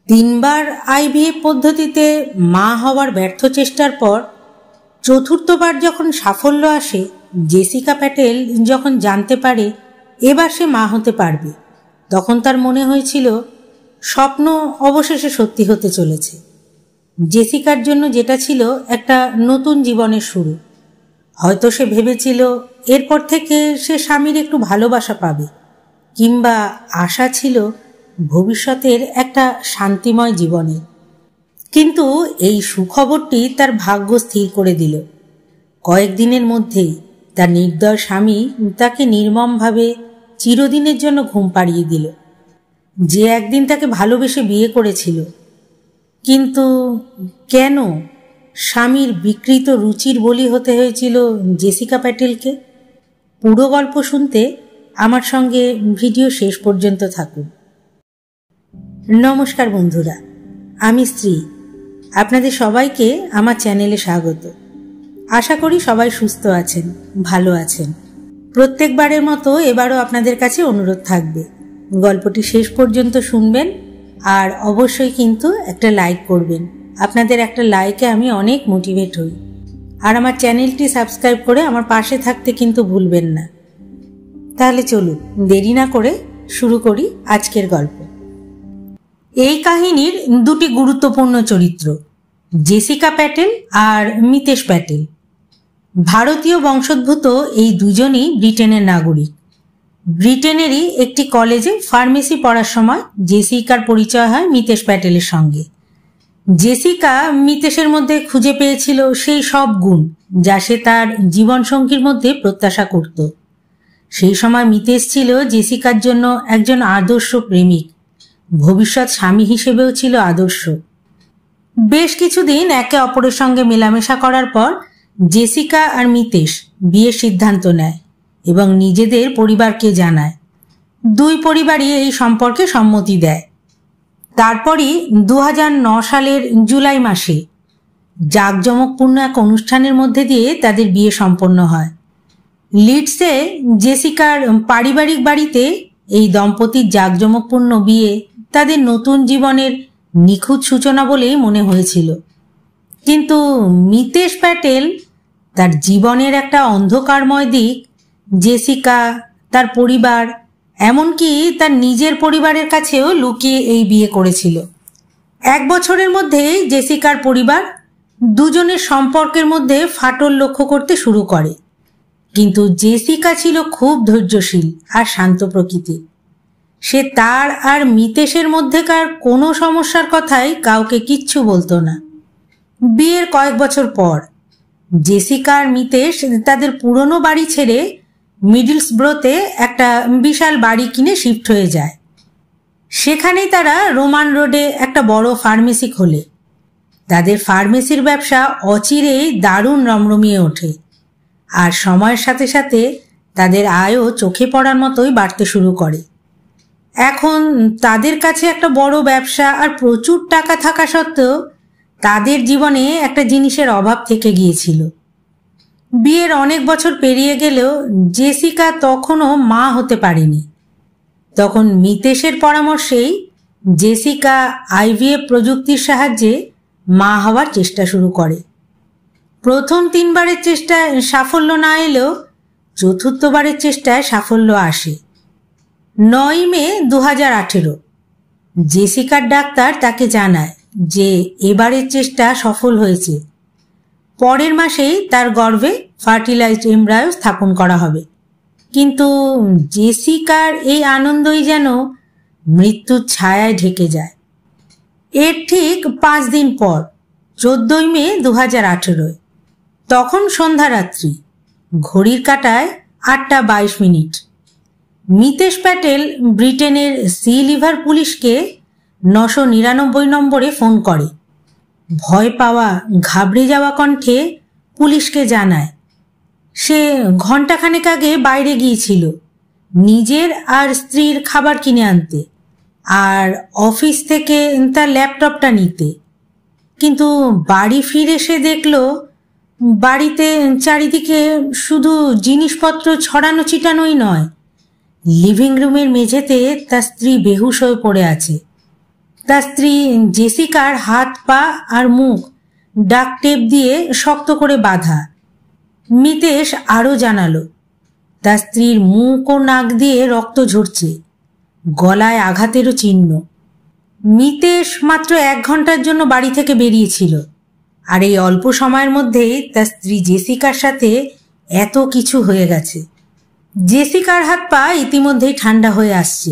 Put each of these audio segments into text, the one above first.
তিনবার আইভিএফ পদ্ধতিতে মা হওয়ার ব্যর্থ চেষ্টার পর চতুর্থবার যখন সাফল্য আসে, জেসিকা প্যাটেল যখন জানতে পারে এবার সে মা হতে পারবে, তখন তার মনে হয়েছিল স্বপ্ন অবশেষে সত্যি হতে চলেছে। জেসিকার জন্য যেটা ছিল একটা নতুন জীবনের শুরু। হয়তো সে ভেবেছিল এরপর থেকে সে স্বামীর একটু ভালোবাসা পাবে, কিংবা আশা ছিল ভবিষ্যতের একটা শান্তিময় জীবনে। কিন্তু এই সুখবরটি তার ভাগ্য স্থির করে দিল। কয়েকদিনের মধ্যেই তার নির্দয় স্বামী তাকে নির্মমভাবে চিরদিনের জন্য ঘুম পাড়িয়ে দিল। যে একদিন তাকে ভালোবেসে বিয়ে করেছিল, কিন্তু কেন স্বামীর বিকৃত রুচির বলি হতে হয়েছিল জেসিকা প্যাটেলকে? পুরো গল্প শুনতে আমার সঙ্গে ভিডিও শেষ পর্যন্ত থাকুন। নমস্কার বন্ধুরা, আমি শ্রী। আপনাদের সবাইকে আমার চ্যানেলে স্বাগত। আশা করি সবাই সুস্থ আছেন, ভালো আছেন। প্রত্যেকবারের মতো এবারও আপনাদের কাছে অনুরোধ থাকবে, গল্পটি শেষ পর্যন্ত শুনবেন আর অবশ্যই কিন্তু একটা লাইক করবেন। আপনাদের একটা লাইকে আমি অনেক মোটিভেট হই। আর আমার চ্যানেলটি সাবস্ক্রাইব করে আমার পাশে থাকতে কিন্তু ভুলবেন না। তাহলে চলুন দেরি না করে শুরু করি আজকের গল্প। এই কাহিনীর দুটি গুরুত্বপূর্ণ চরিত্র, জেসিকা প্যাটেল আর মিতেশ প্যাটেল। ভারতীয় বংশোদ্ভূত এই দুজনই ব্রিটেনের নাগরিক। ব্রিটেনেরই একটি কলেজে ফার্মেসি পড়ার সময় জেসিকার পরিচয় হয় মিতেশ প্যাটেলের সঙ্গে। জেসিকা মিতেশের মধ্যে খুঁজে পেয়েছিল সেই সব গুণ যা সে তার জীবনসঙ্গীর মধ্যে প্রত্যাশা করত। সেই সময় মিতেশ ছিল জেসিকার জন্য একজন আদর্শ প্রেমিক, ভবিষ্যৎ স্বামী হিসেবেও ছিল আদর্শ। বেশ কিছুদিন একে অপরের সঙ্গে মেলামেশা করার পর জেসিকা আর মিতেশ বিয়ের সিদ্ধান্ত নেয় এবং নিজেদের পরিবারকে জানায়। দুই পরিবারই এই সম্পর্কে সম্মতি দেয়। তারপরই 2009 সালের জুলাই মাসে জাঁকজমকপূর্ণ এক অনুষ্ঠানের মধ্যে দিয়ে তাদের বিয়ে সম্পন্ন হয়। লিডসে জেসিকার পারিবারিক বাড়িতে এই দম্পতির জাঁকজমকপূর্ণ বিয়ে তাদের নতুন জীবনের নিখুঁত সূচনা বলেই মনে হয়েছিল। কিন্তু মিতেশ প্যাটেল তার জীবনের একটা অন্ধকারময় দিক জেসিকা, তার পরিবার, এমনকি তার নিজের পরিবারের কাছেও লুকিয়ে এই বিয়ে করেছিল। 1 বছরের মধ্যেই জেসিকার পরিবার দুজনের সম্পর্কের মধ্যে ফাটল লক্ষ্য করতে শুরু করে। কিন্তু জেসিকা ছিল খুব ধৈর্যশীল আর শান্ত প্রকৃতির। সে তার আর মিতেশের মধ্যেকার কোনো সমস্যার কথাই কাউকে কিচ্ছু বলতো না। বিয়ের কয়েক বছর পর জেসিকা আর মিতেশ তাদের পুরনো বাড়ি ছেড়ে মিডলসব্রোতে একটা বিশাল বাড়ি কিনে শিফট হয়ে যায়। সেখানেই তারা রোমান রোডে একটা বড় ফার্মেসি খোলে। তাদের ফার্মেসির ব্যবসা অচিরেই দারুণ রমরমিয়ে ওঠে, আর সময়ের সাথে সাথে তাদের আয়ও চোখে পড়ার মতোই বাড়তে শুরু করে। এখন তাদের কাছে একটা বড় ব্যবসা আর প্রচুর টাকা থাকা সত্ত্বেও তাদের জীবনে একটা জিনিসের অভাব থেকে গিয়েছিল। বিয়ের অনেক বছর পেরিয়ে গেলেও জেসিকা তখনও মা হতে পারেনি। তখন মিতেশের পরামর্শেই জেসিকা আইভিএফ প্রযুক্তির সাহায্যে মা হওয়ার চেষ্টা শুরু করে। প্রথম 3 বারের চেষ্টায় সাফল্য না এলেও চতুর্থবারের চেষ্টায় সাফল্য আসে। 9 মে 2018 জেসিকার ডাক্তার তাকে জানায় যে এবারের চেষ্টা সফল হয়েছে। পরের মাসেই তার গর্ভে ফার্টিলাইজড এমব্রায়ো স্থাপন করা হবে। কিন্তু জেসিকার এই আনন্দই যেন মৃত্যুর ছায়ায় ঢেকে যায়। এর ঠিক 5 দিন পর 14 মে 2018 তখন সন্ধ্যারাত্রি, ঘড়ির কাঁটায় 8:22। মিতেশ প্যাটেল ব্রিটেনের সি লিভার পুলিশকে 999 নম্বরে ফোন করে। ভয় পাওয়া, ঘাবড়ে যাওয়া কণ্ঠে পুলিশকে জানায় সে ঘণ্টাখানেক আগে বাইরে গিয়েছিল নিজের আর স্ত্রীর খাবার কিনে আনতে আর অফিস থেকে তার ল্যাপটপটা নিতে। কিন্তু বাড়ি ফিরে সে দেখল বাড়িতে চারিদিকে শুধু জিনিসপত্র ছড়ানো ছিটানোই নয়, লিভিং রুমের মেঝেতে তার স্ত্রী বেহুশ হয়ে পড়ে আছে। তার স্ত্রী জেসিকার হাত পা আর মুখ ডাক টেপ দিয়ে শক্ত করে বাঁধা। মিতেশ আরও জানালো, তার স্ত্রীর মুখ ও নাক দিয়ে রক্ত ঝরছে, গলায় আঘাতেরও চিহ্ন। মিতেশ মাত্র 1 ঘন্টার জন্য বাড়ি থেকে বেরিয়েছিল, আর এই অল্প সময়ের মধ্যেই তার স্ত্রী জেসিকার সাথে এত কিছু হয়ে গেছে। জেসিকার হাত পা ইতিমধ্যেই ঠান্ডা হয়ে আসছে।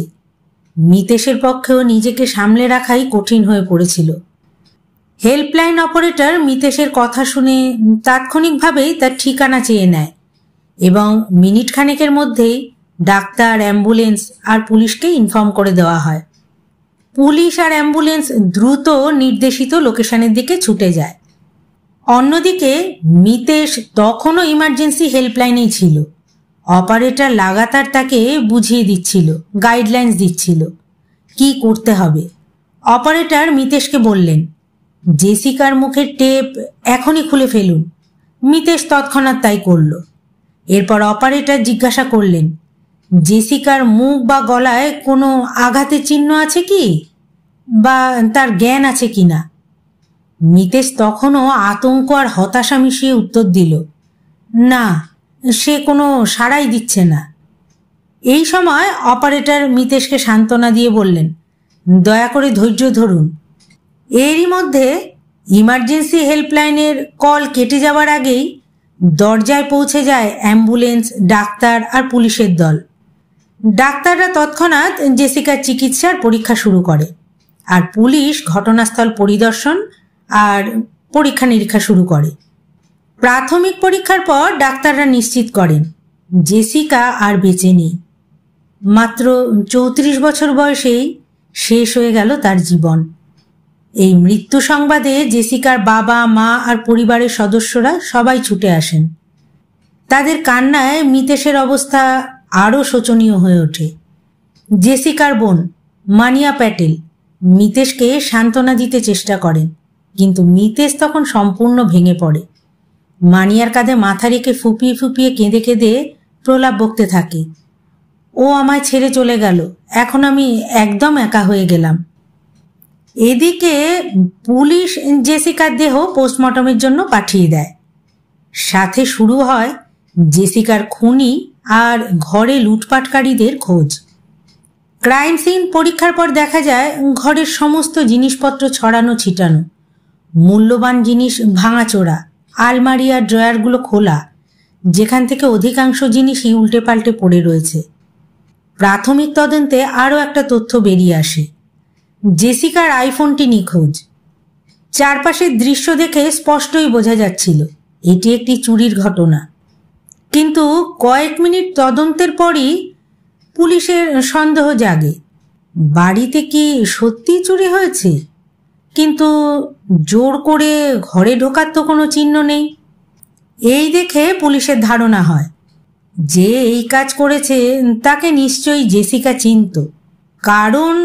মিতেশের পক্ষেও নিজেকে সামলে রাখাই কঠিন হয়ে পড়েছিল। হেল্পলাইন অপারেটর মিতেশের কথা শুনে তাৎক্ষণিকভাবেই তার ঠিকানা চেয়ে নেয় এবং মিনিট খানেকের মধ্যেই ডাক্তার, অ্যাম্বুলেন্স আর পুলিশকে ইনফর্ম করে দেওয়া হয়। পুলিশ আর অ্যাম্বুলেন্স দ্রুত নির্দেশিত লোকেশনের দিকে ছুটে যায়। অন্যদিকে মিতেশ তখনও ইমার্জেন্সি হেল্পলাইনেই ছিল। অপারেটর লাগাতার তাকে বুঝিয়ে দিচ্ছিল, গাইডলাইন্স দিচ্ছিল কি করতে হবে। অপারেটর মিতেশকে বললেন, জেসিকার মুখের টেপ এখনই খুলে ফেলুন। মিতেশ তৎক্ষণাৎ তাই করল। এরপর অপারেটর জিজ্ঞাসা করলেন, জেসিকার মুখ বা গলায় কোনো আঘাতের চিহ্ন আছে কি, বা তার জ্ঞান আছে কিনা? মিতেশ তখনও আতঙ্ক আর হতাশা মিশিয়ে উত্তর দিল, না, সে কোনো সাড়াই দিচ্ছে না। এই সময় অপারেটর মিতেশকে সান্ত্বনা দিয়ে বললেন, দয়া করে ধৈর্য ধরুন। এরই মধ্যে ইমার্জেন্সি হেল্পলাইনের কল কেটে যাওয়ার আগেই দরজায় পৌঁছে যায় অ্যাম্বুলেন্স, ডাক্তার আর পুলিশের দল। ডাক্তাররা তৎক্ষণাৎ জেসিকার চিকিৎসার পরীক্ষা শুরু করে, আর পুলিশ ঘটনাস্থল পরিদর্শন আর পরীক্ষা নিরীক্ষা শুরু করে। প্রাথমিক পরীক্ষার পর ডাক্তাররা নিশ্চিত করেন জেসিকা আর বেঁচে নেই। মাত্র 34 বছর বয়সেই শেষ হয়ে গেল তার জীবন। এই মৃত্যু সংবাদে জেসিকার বাবা, মা আর পরিবারের সদস্যরা সবাই ছুটে আসেন। তাদের কান্নায় মিতেশের অবস্থা আরও শোচনীয় হয়ে ওঠে। জেসিকার বোন মানিয়া প্যাটেল মিতেশকে সান্ত্বনা দিতে চেষ্টা করেন, কিন্তু মিতেশ তখন সম্পূর্ণ ভেঙে পড়ে। মানিয়ার কাঁধে মাথা রেখে ফুপিয়ে ফুপিয়ে কেঁদে কেঁদে প্রলাপ বকতে থাকে, ও আমায় ছেড়ে চলে গেল, এখন আমি একদম একা হয়ে গেলাম। এদিকে পুলিশ জেসিকার দেহ পোস্টমর্টমের জন্য পাঠিয়ে দেয়। সাথে শুরু হয় জেসিকার খুনি আর ঘরে লুটপাটকারীদের খোঁজ। ক্রাইম সিন পরীক্ষার পর দেখা যায় ঘরের সমস্ত জিনিসপত্র ছড়ানো ছিটানো, মূল্যবান জিনিস ভাঙাচোরা, আলমারি আর ড্রয়ারগুলো খোলা, যেখান থেকে অধিকাংশ জিনিসই উল্টে পাল্টে পড়ে রয়েছে। প্রাথমিক তদন্তে আরও একটা তথ্য বেরিয়ে আসে, জেসিকার আইফোনটি নিখোঁজ। চারপাশের দৃশ্য দেখে স্পষ্টই বোঝা যাচ্ছিল এটি একটি চুরির ঘটনা, কিন্তু কয়েক মিনিট তদন্তের পরই পুলিশের সন্দেহ জাগে, বাড়িতে কি সত্যি চুরি হয়েছে? কিন্তু জোর করে ঘরে ঢোকার তো কোনো চিহ্ন নেই। এই দেখে পুলিশের ধারণা হয় যে এই কাজ করেছে তাকে নিশ্চয়ই জেসিকা চিনত, কারণ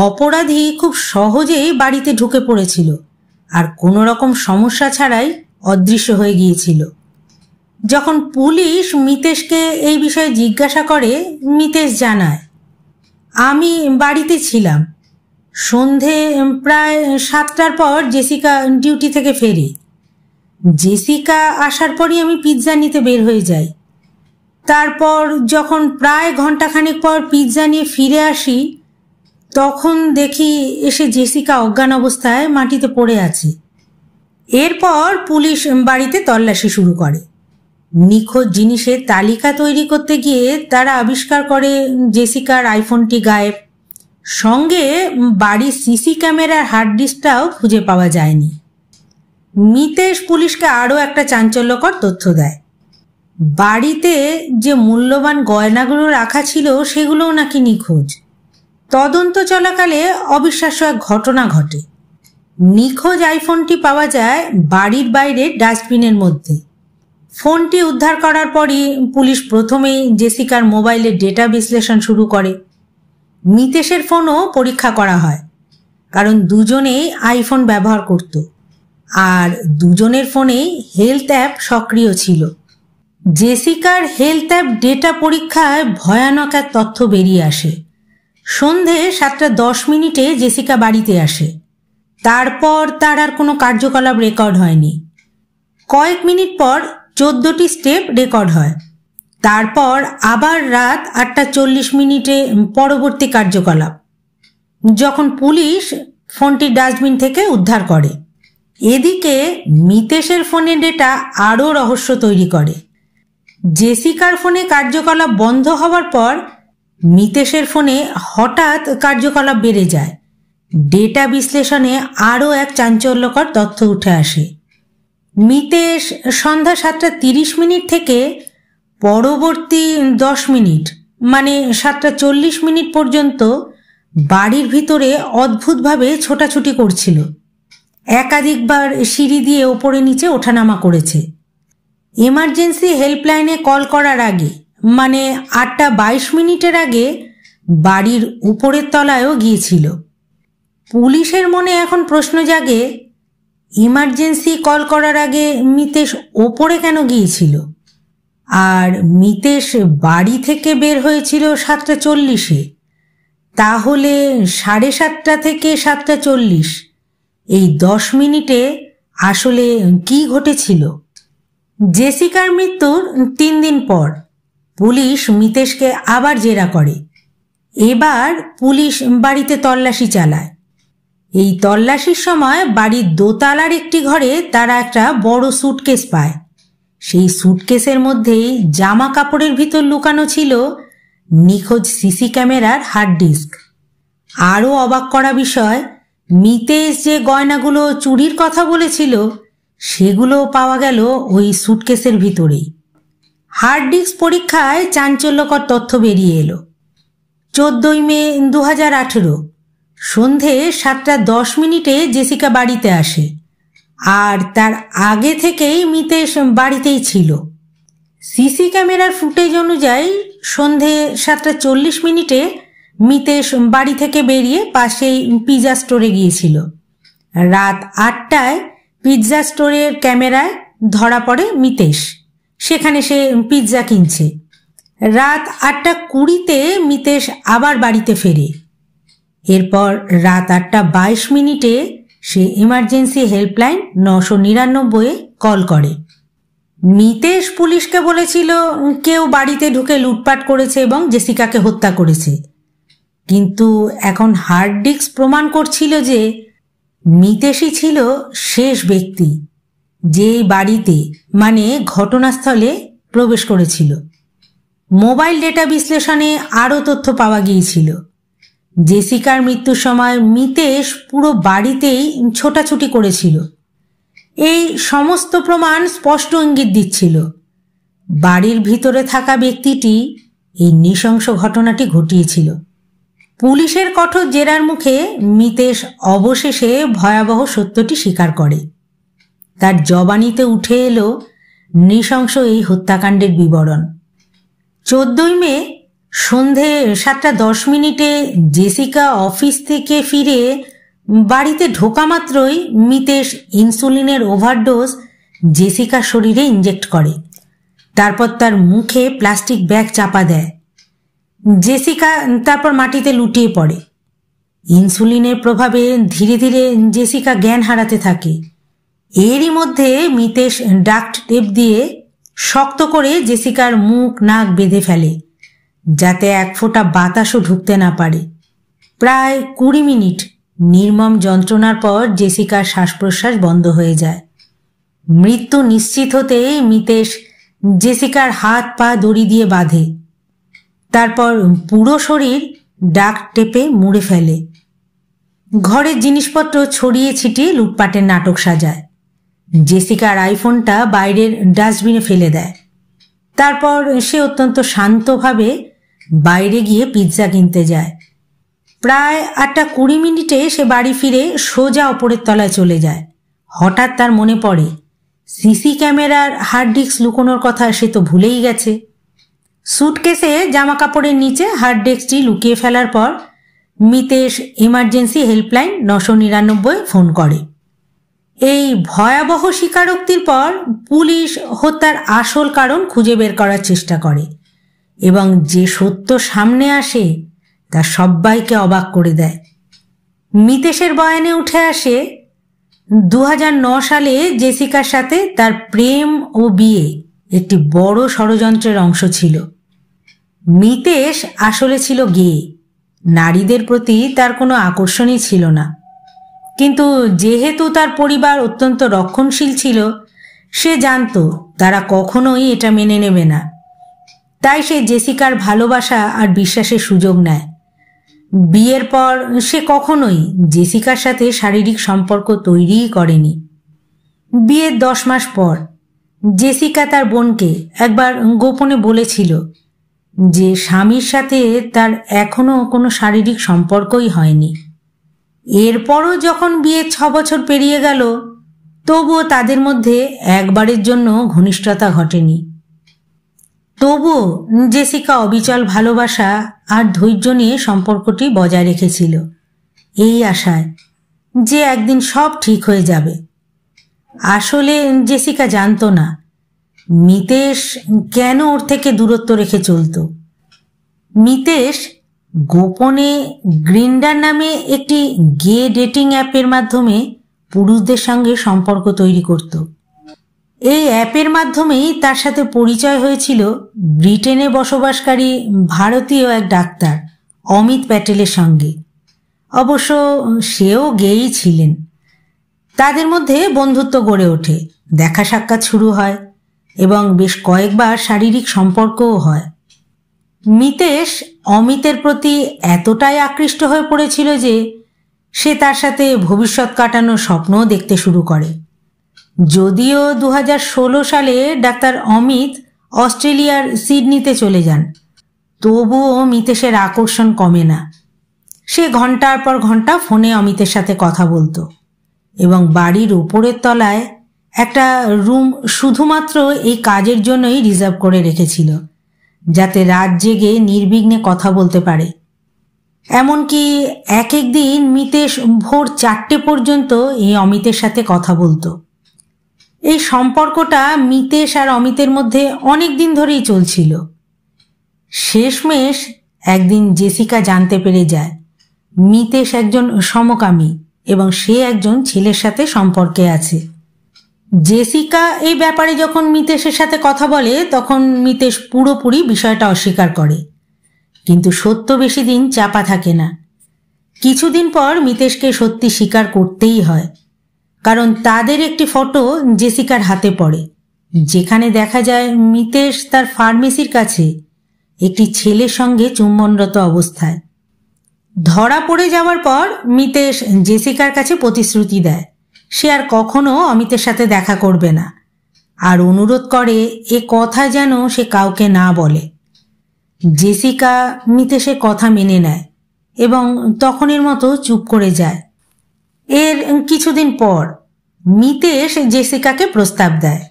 অপরাধী খুব সহজেই বাড়িতে ঢুকে পড়েছিল আর কোনো রকম সমস্যা ছাড়াই অদৃশ্য হয়ে গিয়েছিল। যখন পুলিশ মিতেশকে এই বিষয়ে জিজ্ঞাসা করে, মিতেশ জানায়, আমি বাড়িতে ছিলাম। সন্ধে প্রায় 7টার পর জেসিকা ডিউটি থেকে ফেরে। জেসিকা আসার পরই আমি পিৎজা নিতে বের হয়ে যাই। তারপর যখন প্রায় ঘন্টাখানেক পর পিৎজা নিয়ে ফিরে আসি, তখন দেখি এসে জেসিকা অজ্ঞান অবস্থায় মাটিতে পড়ে আছে। এরপর পুলিশ বাড়িতে তল্লাশি শুরু করে। নিখোঁজ জিনিসের তালিকা তৈরি করতে গিয়ে তারা আবিষ্কার করে জেসিকার আইফোনটি গায়েব, সঙ্গে বাড়ির সিসি ক্যামেরার হার্ড ডিস্কটাও খুঁজে পাওয়া যায়নি। মিতেশ পুলিশকে আরও একটা চাঞ্চল্যকর তথ্য দেয়, বাড়িতে যে মূল্যবান গয়নাগুলো রাখা ছিল সেগুলোও নাকি নিখোঁজ। তদন্ত চলাকালে অবিশ্বাস্য এক ঘটনা ঘটে। নিখোঁজ আইফোনটি পাওয়া যায় বাড়ির বাইরে ডাস্টবিনের মধ্যে। ফোনটি উদ্ধার করার পরই পুলিশ প্রথমেই জেসিকার মোবাইলের ডেটা বিশ্লেষণ শুরু করে। মিতেশের ফোনও পরীক্ষা করা হয়, কারণ দুজনেই আইফোন ব্যবহার করত আর দুজনের ফোনেই হেলথ অ্যাপ সক্রিয় ছিল। জেসিকার হেলথ অ্যাপ ডেটা পরীক্ষায় ভয়ানক এক তথ্য বেরিয়ে আসে। সন্ধে 7:10 জেসিকা বাড়িতে আসে। তারপর তার আর কোনো কার্যকলাপ রেকর্ড হয়নি। কয়েক মিনিট পর 14টি স্টেপ রেকর্ড হয়। তারপর আবার রাত 8:40 পরবর্তী কার্যকলাপ, যখন পুলিশ ফোনটি ডাস্টবিন থেকে উদ্ধার করে। এদিকে মিতেশের ফোনের ডেটা আরও রহস্য তৈরি করে। জেসিকার ফোনে কার্যকলাপ বন্ধ হওয়ার পর মিতেশের ফোনে হঠাৎ কার্যকলাপ বেড়ে যায়। ডেটা বিশ্লেষণে আরও এক চাঞ্চল্যকর তথ্য উঠে আসে। মিতেশ সন্ধ্যা 7:30 থেকে পরবর্তী 10 মিনিট মানে 7:40 পর্যন্ত বাড়ির ভিতরে অদ্ভুতভাবে ছোটাছুটি করছিল। একাধিকবার সিঁড়ি দিয়ে ওপরে নিচে ওঠানামা করেছে। এমার্জেন্সি হেল্পলাইনে কল করার আগে মানে 8:22 আগে বাড়ির উপরের তলায়ও গিয়েছিল। পুলিশের মনে এখন প্রশ্ন জাগে, ইমার্জেন্সি কল করার আগে মিতেশ ওপরে কেন গিয়েছিল? আর মিতেশ বাড়ি থেকে বের হয়েছিল 7:40। তাহলে 7:30 থেকে 7:40 এই 10 মিনিটে আসলে কি ঘটেছিল? জেসিকার মৃত্যুর 3 দিন পর পুলিশ মিতেশকে আবার জেরা করে। এবার পুলিশ বাড়িতে তল্লাশি চালায়। এই তল্লাশির সময় বাড়ির দোতলার একটি ঘরে তারা একটা বড় স্যুটকেস পায়। সেই স্যুটকেসের মধ্যেই জামা কাপড়ের ভিতর লুকানো ছিল নিখোঁজ সিসি ক্যামেরার হার্ড ডিস্ক। আরও অবাক করা বিষয়, মিতেশ যে গয়নাগুলো চুরির কথা বলেছিল সেগুলো পাওয়া গেল ওই স্যুটকেসের ভিতরেই। হার্ড ডিস্ক পরীক্ষায় চাঞ্চল্যকর তথ্য বেরিয়ে এলো। 14 মে 2018 সন্ধে 7:10 জেসিকা বাড়িতে আসে, আর তার আগে থেকেই মিতেশ বাড়িতেই ছিল। সিসি ক্যামেরার ফুটেজ অনুযায়ী সন্ধে 7:40 মিতেশ বাড়ি থেকে বেরিয়ে পাশেই পিৎজা স্টোরে গিয়েছিল। রাত 8টায় পিৎজা স্টোরের ক্যামেরায় ধরা পড়ে মিতেশ। সেখানে সে পিৎজা কিনছে। রাত 8:20 মিতেশ আবার বাড়িতে ফেরে। এরপর রাত 8:22 সে ইমার্জেন্সি হেল্পলাইন 999 কল করে। মিতেশ পুলিশকে বলেছিল কেউ বাড়িতে ঢুকে লুটপাট করেছে এবং জেসিকাকে হত্যা করেছে। কিন্তু এখন হার্ড ডিস্ক প্রমাণ করছিল যে মিতেশই ছিল শেষ ব্যক্তি যে বাড়িতে মানে ঘটনাস্থলে প্রবেশ করেছিল। মোবাইল ডেটা বিশ্লেষণে আরও তথ্য পাওয়া গিয়েছিল। জেসিকার মৃত্যুর সময় মিতেশ পুরো বাড়িতেই ছোটাছুটি করেছিল। এই সমস্ত প্রমাণ স্পষ্ট ইঙ্গিত দিচ্ছিল বাড়ির ভিতরে থাকা ব্যক্তিটি এই নৃশংস ঘটনাটি ঘটিয়েছিল। পুলিশের কঠোর জেরার মুখে মিতেশ অবশেষে ভয়াবহ সত্যটি স্বীকার করে। তার জবানিতে উঠে এলো নৃশংস এই হত্যাকাণ্ডের বিবরণ। 14 মে সন্ধে 7:10 জেসিকা অফিস থেকে ফিরে বাড়িতে ঢোকা মাত্রই মিতেশ ইনসুলিনের ওভারডোজ জেসিকার শরীরে ইনজেক্ট করে। তারপর তার মুখে প্লাস্টিক ব্যাগ চাপা দেয়। জেসিকা তারপর মাটিতে লুটিয়ে পড়ে। ইনসুলিনের প্রভাবে ধীরে ধীরে জেসিকা জ্ঞান হারাতে থাকে। এরই মধ্যে মিতেশ ডাক্ট টেপ দিয়ে শক্ত করে জেসিকার মুখ নাক বেঁধে ফেলে, যাতে এক ফোঁটা বাতাসও ঢুকতে না পারে। প্রায় 20 মিনিট নির্মম যন্ত্রণার পর জেসিকার শ্বাস প্রশ্বাস বন্ধ হয়ে যায়। মৃত্যু নিশ্চিত হতেই মিতেশ জেসিকার হাত পা দড়ি দিয়ে বাঁধে। তারপর পুরো শরীর ডাক্ট টেপে মুড়ে ফেলে। ঘরের জিনিসপত্র ছড়িয়ে ছিটিয়ে লুটপাটের নাটক সাজায়। জেসিকার আইফোনটা বাইরের ডাস্টবিনে ফেলে দেয়। তারপর সে অত্যন্ত শান্তভাবে বাইরে গিয়ে পিৎজা কিনতে যায়। প্রায় 8:20 সে বাড়ি ফিরে সোজা ওপরের তলায় চলে যায়। হঠাৎ তার মনে পড়ে সিসি ক্যামেরার হার্ড ডিস্ক লুকোনোর কথা সে তো ভুলেই গেছে। স্যুটকেসে জামা কাপড়ের নিচে হার্ড ডিস্কটি লুকিয়ে ফেলার পর মিতেশ ইমার্জেন্সি হেল্পলাইন 999 ফোন করে। এই ভয়াবহ স্বীকারোক্তির পর পুলিশ হত্যার আসল কারণ খুঁজে বের করার চেষ্টা করে এবং যে সত্য সামনে আসে তা সবাইকে অবাক করে দেয়। মিতেশের বয়ানে উঠে আসে 2009 সালে জেসিকার সাথে তার প্রেম ও বিয়ে একটি বড় ষড়যন্ত্রের অংশ ছিল। মিতেশ আসলে ছিল গে, নারীদের প্রতি তার কোনো আকর্ষণই ছিল না, কিন্তু যেহেতু তার পরিবার অত্যন্ত রক্ষণশীল ছিল, সে জানত তারা কখনোই এটা মেনে নেবে না। তাই সে জেসিকার ভালোবাসা আর বিশ্বাসের সুযোগ নেয়। বিয়ের পর সে কখনোই জেসিকার সাথে শারীরিক সম্পর্ক তৈরিই করেনি। বিয়ের 10 মাস পর জেসিকা তার বোনকে একবার গোপনে বলেছিল যে স্বামীর সাথে তার এখনো কোনো শারীরিক সম্পর্কই হয়নি। এরপরও যখন বিয়ের 6 বছর পেরিয়ে গেল, তবুও তাদের মধ্যে একবারের জন্য ঘনিষ্ঠতা ঘটেনি। তবুও জেসিকা অবিচল ভালোবাসা আর ধৈর্য নিয়ে সম্পর্কটি বজায় রেখেছিল, এই আশায় যে একদিন সব ঠিক হয়ে যাবে। আসলে জেসিকা জানত না মিতেশ কেন ওর থেকে দূরত্ব রেখে চলত। মিতেশ গোপনে গ্রিন্ডার নামে একটি গে ডেটিং অ্যাপের মাধ্যমে পুরুষদের সঙ্গে সম্পর্ক তৈরি করত। এই অ্যাপের মাধ্যমেই তার সাথে পরিচয় হয়েছিল ব্রিটেনে বসবাসকারী ভারতীয় এক ডাক্তার অমিত প্যাটেলের সঙ্গে। অবশ্য সেও গেই ছিলেন। তাদের মধ্যে বন্ধুত্ব গড়ে ওঠে, দেখা সাক্ষাৎ শুরু হয় এবং বেশ কয়েকবার শারীরিক সম্পর্কও হয়। মিতেশ অমিতের প্রতি এতটাই আকৃষ্ট হয়ে পড়েছিল যে সে তার সাথে ভবিষ্যৎ কাটানোর স্বপ্নও দেখতে শুরু করে। যদিও 2016 সালে ডাক্তার অমিত অস্ট্রেলিয়ার সিডনিতে চলে যান, তবুও মিতেশের আকর্ষণ কমে না। সে ঘন্টার পর ঘন্টা ফোনে অমিতের সাথে কথা বলতো এবং বাড়ির উপরের তলায় একটা রুম শুধুমাত্র এই কাজের জন্যই রিজার্ভ করে রেখেছিল, যাতে রাত জেগে নির্বিঘ্নে কথা বলতে পারে। এমনকি এক দিন মিতেশ ভোর 4টে পর্যন্ত এই অমিতের সাথে কথা বলতো। এই সম্পর্কটা মিতেশ আর অমিতের মধ্যে অনেক দিন ধরেই চলছিল। শেষমেশ একদিন জেসিকা জানতে পেরে যায় মিতেশ একজন সমকামী এবং সে একজন ছেলের সাথে সম্পর্কে আছে। জেসিকা এই ব্যাপারে যখন মিতেশের সাথে কথা বলে, তখন মিতেশ পুরোপুরি বিষয়টা অস্বীকার করে, কিন্তু সত্য বেশি দিন চাপা থাকে না। কিছুদিন পর মিতেশকে সত্যি স্বীকার করতেই হয়, কারণ তাদের একটি ফটো জেসিকার হাতে পড়ে, যেখানে দেখা যায় মিতেশ তার ফার্মেসির কাছে একটি ছেলের সঙ্গে চুম্বনরত অবস্থায়। ধরা পড়ে যাওয়ার পর মিতেশ জেসিকার কাছে প্রতিশ্রুতি দেয় সে আর কখনো অমিতের সাথে দেখা করবে না, আর অনুরোধ করে এ কথা যেন সে কাউকে না বলে। জেসিকা মিতেশের কথা মেনে নেয় এবং তখনের মতো চুপ করে যায়। এর কিছুদিন পর মিতেশ জেসিকাকে প্রস্তাব দেয়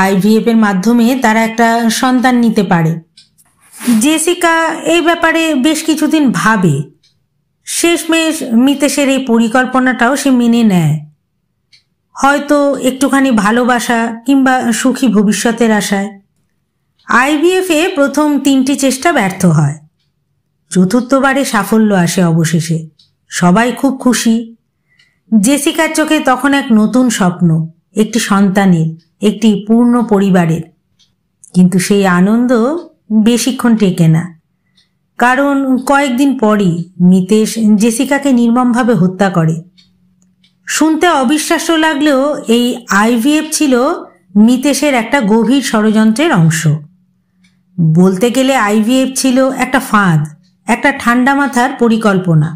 IVF এর মাধ্যমে তারা একটা সন্তান নিতে পারে। জেসিকা এই ব্যাপারে বেশ কিছুদিন ভাবে। শেষমেশ মিতেশের এই পরিকল্পনাটাও সে মেনে নেয়, হয়তো একটুখানি ভালোবাসা কিংবা সুখী ভবিষ্যতের আশায়। IVF এ প্রথম 3টি চেষ্টা ব্যর্থ হয়। চতুর্থবারে সাফল্য আসে অবশেষে। সবাই খুব খুশি। জেসিকার চোখে তখন এক নতুন স্বপ্ন, একটি সন্তানের, একটি পূর্ণ পরিবারের। কিন্তু সেই আনন্দ বেশিক্ষণ টেকে না, কারণ কয়েকদিন পরই মিতেশ জেসিকাকে নির্মমভাবে হত্যা করে। শুনতে অবিশ্বাস্য লাগলেও এই IVF ছিল মিতেশের একটা গভীর ষড়যন্ত্রের অংশ। বলতে গেলে IVF ছিল একটা ফাঁদ, একটা ঠান্ডা মাথার পরিকল্পনা।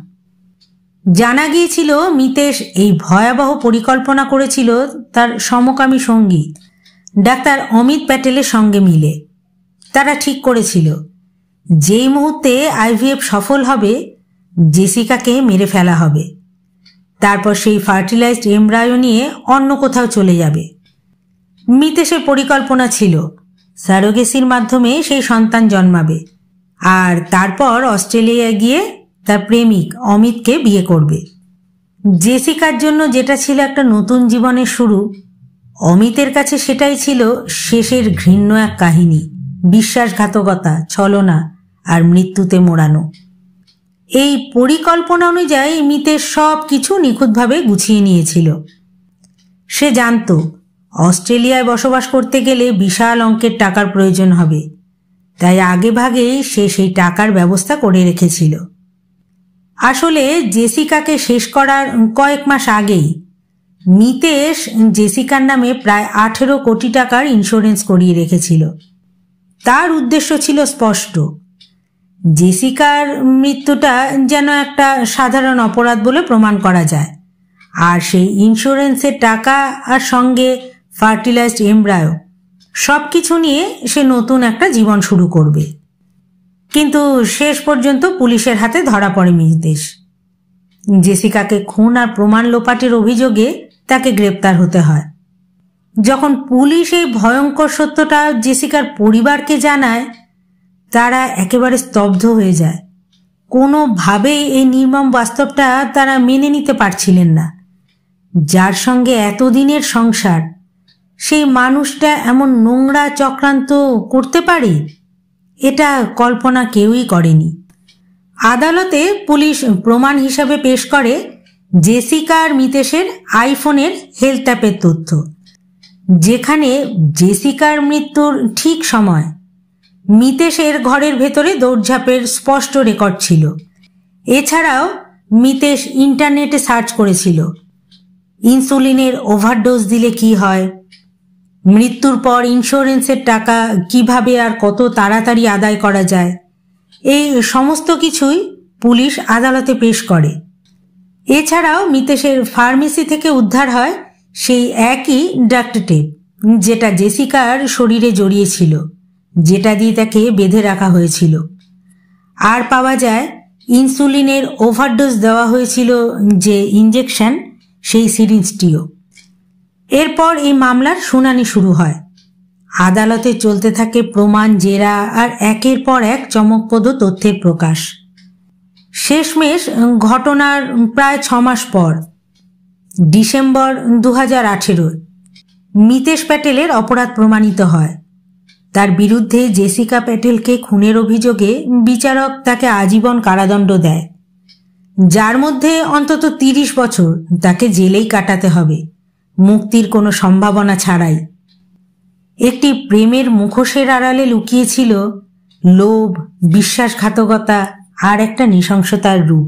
জানা গিয়েছিল মিতেশ এই ভয়াবহ পরিকল্পনা করেছিল তার সমকামী সঙ্গী ডাক্তার অমিত প্যাটেলের সঙ্গে মিলে। তারা ঠিক করেছিল যেই মুহূর্তে IVF সফল হবে, জেসিকাকে মেরে ফেলা হবে। তারপর সেই ফার্টিলাইজড এমব্রায়ো নিয়ে অন্য কোথাও চলে যাবে। মিতেশের পরিকল্পনা ছিল সারোগেসির মাধ্যমে সেই সন্তান জন্মাবে, আর তারপর অস্ট্রেলিয়ায় গিয়ে তার প্রেমিক অমিতকে বিয়ে করবে। জেসিকার জন্য যেটা ছিল একটা নতুন জীবনের শুরু, অমিতের কাছে সেটাই ছিল শেষের ঘৃণ্য এক কাহিনী, বিশ্বাসঘাতকতা, ছলনা আর মৃত্যুতে মোড়ানো। এই পরিকল্পনা অনুযায়ী মিতেশ সব কিছু নিখুঁতভাবে গুছিয়ে নিয়েছিল। সে জানত অস্ট্রেলিয়ায় বসবাস করতে গেলে বিশাল অঙ্কের টাকার প্রয়োজন হবে, তাই আগেভাগেই সে সেই টাকার ব্যবস্থা করে রেখেছিল। আসলে জেসিকাকে শেষ করার কয়েক মাস আগেই মিতেশ জেসিকার নামে প্রায় 18 কোটি টাকার ইন্স্যুরেন্স করিয়ে রেখেছিল। তার উদ্দেশ্য ছিল স্পষ্ট, জেসিকার মৃত্যুটা যেন একটা সাধারণ অপরাধ বলে প্রমাণ করা যায়, আর সেই ইন্স্যুরেন্সের টাকা আর সঙ্গে ফার্টিলাইজড এমব্রায়ো সব কিছু নিয়ে সে নতুন একটা জীবন শুরু করবে। কিন্তু শেষ পর্যন্ত পুলিশের হাতে ধরা পড়ে মিতেশ। জেসিকাকে খুন আর প্রমাণ লোপাটের অভিযোগে তাকে গ্রেপ্তার হতে হয়। যখন পুলিশ এই ভয়ঙ্কর সত্যটা জেসিকার পরিবারকে জানায়, তারা একেবারে স্তব্ধ হয়ে যায়। কোনোভাবেই এই নির্মম বাস্তবটা তারা মেনে নিতে পারছিলেন না। যার সঙ্গে এতদিনের সংসার, সেই মানুষটা এমন নোংরা চক্রান্ত করতে পারে, এটা কল্পনা কেউই করেনি। আদালতে পুলিশ প্রমাণ হিসাবে পেশ করে জেসিকা আর মিতেশের আইফোনের হেলথ অ্যাপের তথ্য, যেখানে জেসিকার মৃত্যুর ঠিক সময় মিতেশের ঘরের ভেতরে দৌড়ঝাঁপের স্পষ্ট রেকর্ড ছিল। এছাড়াও মিতেশ ইন্টারনেটে সার্চ করেছিল ইনসুলিনের ওভারডোজ দিলে কি হয়, মৃত্যুর পর ইন্স্যুরেন্সের টাকা কিভাবে আর কত তাড়াতাড়ি আদায় করা যায়। এই সমস্ত কিছুই পুলিশ আদালতে পেশ করে। এছাড়াও মিতেশের ফার্মেসি থেকে উদ্ধার হয় সেই একই ডাক্ট টেপ, যেটা জেসিকার শরীরে জড়িয়েছিল, যেটা দিয়ে তাকে বেঁধে রাখা হয়েছিল। আর পাওয়া যায় ইনসুলিনের ওভারডোজ দেওয়া হয়েছিল যে ইঞ্জেকশন, সেই সিরিঞ্জটিও। এরপর এই মামলার শুনানি শুরু হয়। আদালতে চলতে থাকে প্রমাণ, জেরা আর একের পর এক চমকপ্রদ তথ্যের প্রকাশ। শেষমেশ ঘটনার প্রায় 6 মাস পর ডিসেম্বর 2018 মিতেশ প্যাটেলের অপরাধ প্রমাণিত হয়। তার বিরুদ্ধে জেসিকা প্যাটেলকে খুনের অভিযোগে বিচারক তাকে আজীবন কারাদণ্ড দেয়, যার মধ্যে অন্তত 30 বছর তাকে জেলেই কাটাতে হবে, মুক্তির কোনো সম্ভাবনা ছাড়াই। একটি প্রেমের মুখোশের আড়ালে লুকিয়েছিল লোভ, বিশ্বাসঘাতকতা আর একটা নৃশংসতার রূপ।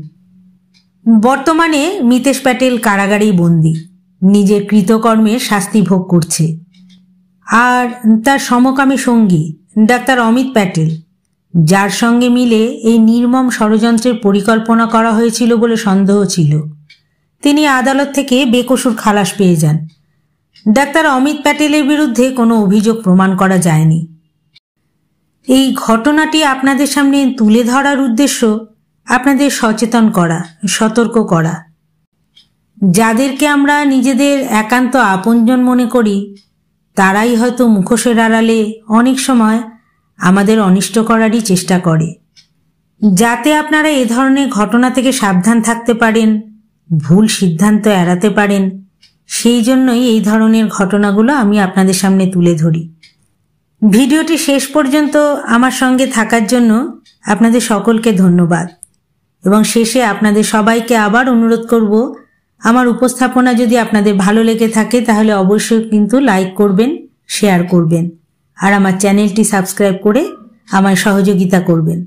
বর্তমানে মিতেশ প্যাটেল কারাগারেই বন্দী, নিজের কৃতকর্মের শাস্তি ভোগ করছে। আর তার সমকামী সঙ্গী ডাক্তার অমিত প্যাটেল, যার সঙ্গে মিলে এই নির্মম ষড়যন্ত্রের পরিকল্পনা করা হয়েছিল বলে সন্দেহ ছিল, তিনি আদালত থেকে বেকসুর খালাস পেয়ে যান। ডাক্তার অমিত প্যাটেলের বিরুদ্ধে কোনো অভিযোগ প্রমাণ করা যায়নি। এই ঘটনাটি আপনাদের সামনে তুলে ধরার উদ্দেশ্য আপনাদের সচেতন করা, সতর্ক করা। যাদেরকে আমরা নিজেদের একান্ত আপনজন মনে করি, তারাই হয়তো মুখোশের আড়ালে অনেক সময় আমাদের অনিষ্ট করারই চেষ্টা করে। যাতে আপনারা এ ধরনের ঘটনা থেকে সাবধান থাকতে পারেন, ভুল সিদ্ধান্ত এড়াতে পারেন, সেই জন্যই এই ধরনের ঘটনাগুলো আমি আপনাদের সামনে তুলে ধরি। ভিডিওটি শেষ পর্যন্ত আমার সঙ্গে থাকার জন্য আপনাদের সকলকে ধন্যবাদ। এবং শেষে আপনাদের সবাইকে আবার অনুরোধ করব, আমার উপস্থাপনা যদি আপনাদের ভালো লেগে থাকে তাহলে অবশ্যই কিন্তু লাইক করবেন, শেয়ার করবেন আর আমার চ্যানেলটি সাবস্ক্রাইব করে আমায় সহযোগিতা করবেন।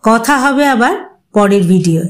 কথা হবে আবার পরের ভিডিওয়।